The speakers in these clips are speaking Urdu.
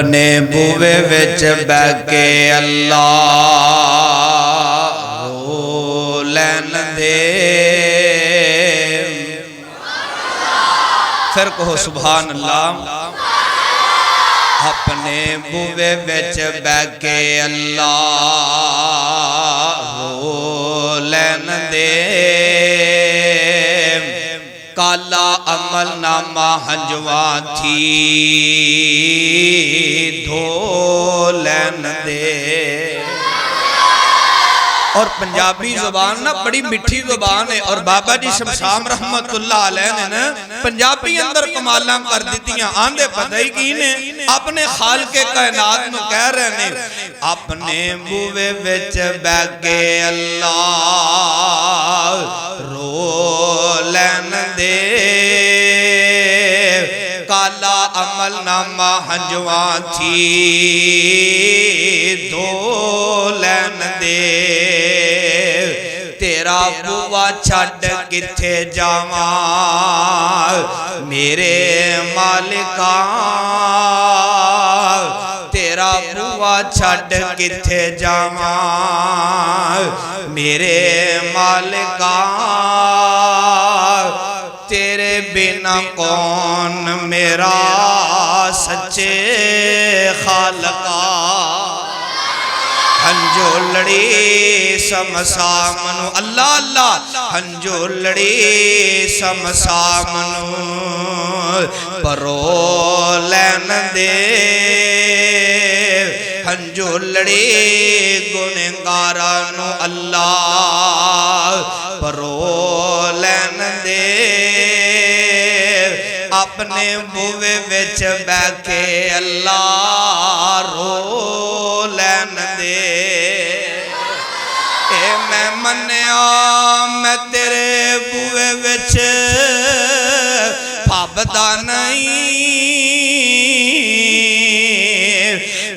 اپنے بوے وچ بہ کے اللہ رو لین دے پھر کہو سبحان اللہ اپنے بوے وچ بہ کے اللہ رو لین دے کالا عمل نامہ ہنجواں تھی دھو لین دے۔ اور پنجابی زبان نا بڑی مٹھی زبان ہے، اور بابا جی شمشام رحمت اللہ علیہ نے پنجابی اندر کمالاں کر دیتیاں آندے پتہ ہی کی نے اپنے خالق کائنات نو کہہ رہے نے اپنے بوے وچ بہ کے اللہ رو لین دے کالا عمل نامہ ہنجواں تھی دھو لین دے تیرا بوا چھڈ کتھے جاواں میرے مالکاں تیرا بوا چھڈ کتھے جاواں میرے مالکاں تیرے بنا کون میرا سچے خالقا ہنجو لڑی سمسامنو اللہ اللہ ہنجو لڑی سمسامنو پرو لین دے ہنجو لڑی گنہگارانو اللہ پرو لین دے اپنے بوے وچ بہ کے اللہ رو لین دے اے میں منیا میں تیرے بوے وچ پھابدا نہیں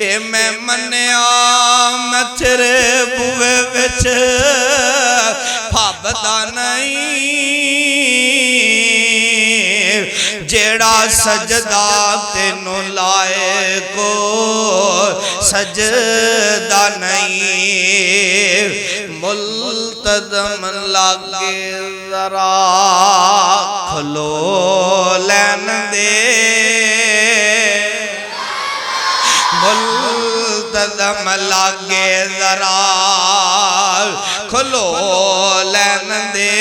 اے میں منیا میں تیرے بوے وچ پھابدا نہیں جیڑا سجدہ تینو لائے کو سجدہ نہیں ملتدم لگے ذرا کھلو لین دے ملتدم لگے ذرا کھلو لین دے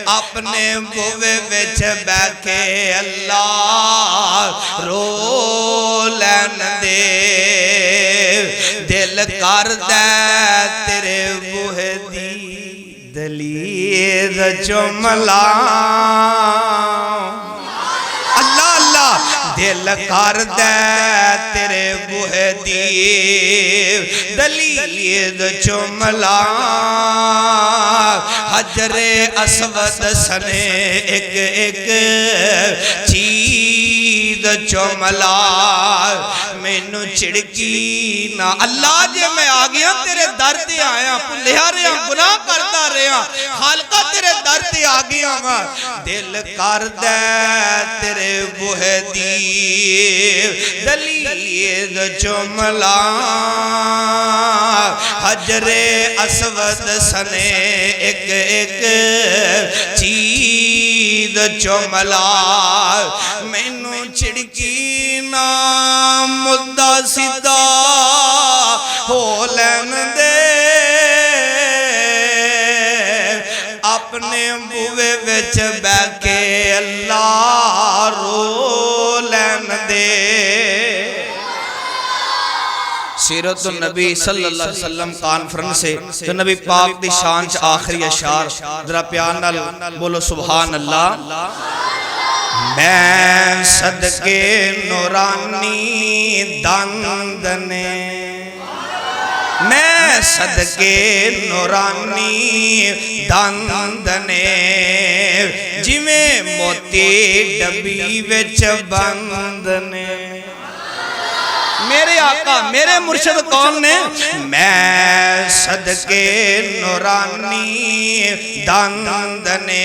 اپنے بوے وچ بہ کے اللہ رو لین دے دل کر دے تیرے بوہے دی دلیر چملا اللہ اللہ دل کر دے تیرے بوہے دی دلیر چملا حجر اسود سنے ایک ایک چیز چملا مینو چڑکی نا اللہ جے میں آگیا تیرے در تے آیا پلیا رہا گناہ کرتا رہا خالقہ تیرے در تے آگیا دل کر دے تیرے بوہے دی دلیر چملا حجر اسود سنے ایک ایک چیز چملا مینو چڑکی نا مدہ سیدھا ہو لین دے اپنے بوے وچ بہ کے اللہ رو لین دے سیرت النبی صلی اللہ علیہ وسلم کانفرنس سے جو نبی پاک دی شان چ آخری اشار ذرا پیار نال بولو سبحان اللہ میں صدقے نورانی دندنے میں صدقے نورانی دندنے جویں موتی ڈبی وچ بندنے میرے آقا میرے مرشد کون نے میں صدقے نورانی دندنے